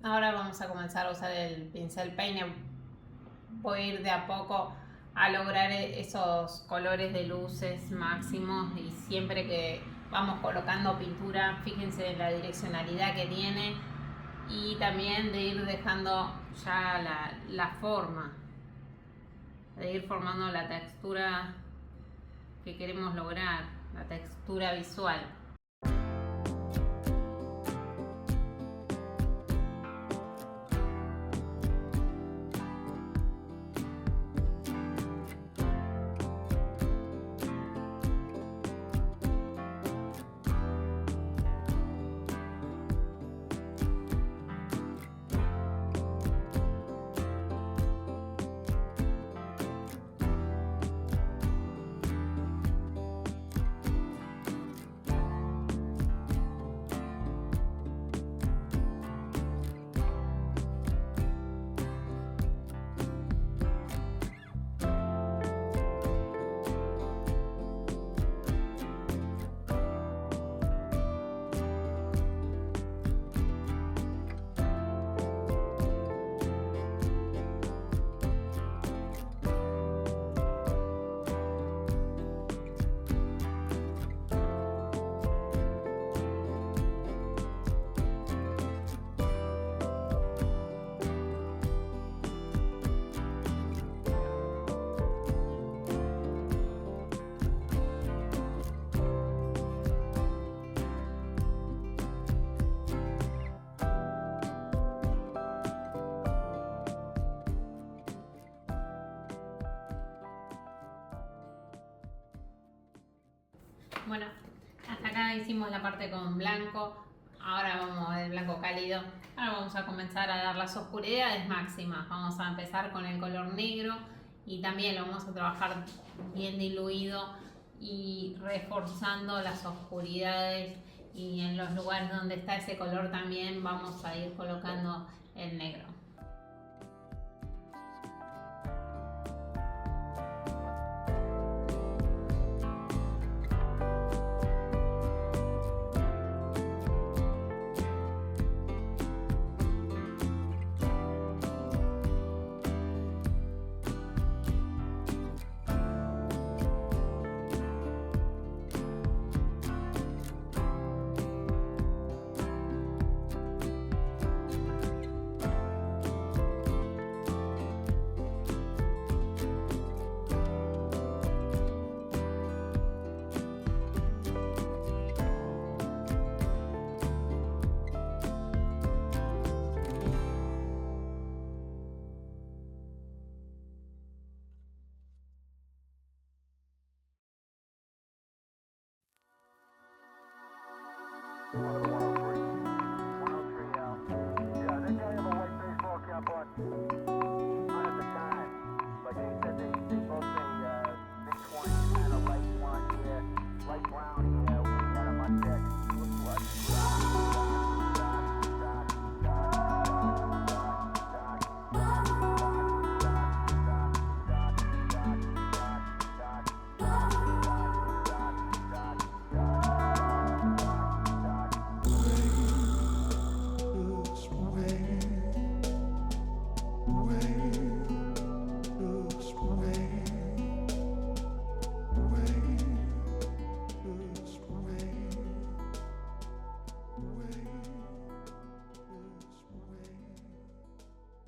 Ahora vamos a comenzar a usar el pincel peine. Voy a ir de a poco a lograr esos colores de luces máximos, y siempre que vamos colocando pintura, fíjense en la direccionalidad que tiene, y también de ir dejando ya la forma, de ir formando la textura que queremos lograr, la textura visual. Bueno, hasta acá hicimos la parte con blanco. Ahora vamos a ver el blanco cálido. Ahora vamos a comenzar a dar las oscuridades máximas. Vamos a empezar con el color negro y también lo vamos a trabajar bien diluido y reforzando las oscuridades, y en los lugares donde está ese color también vamos a ir colocando el negro.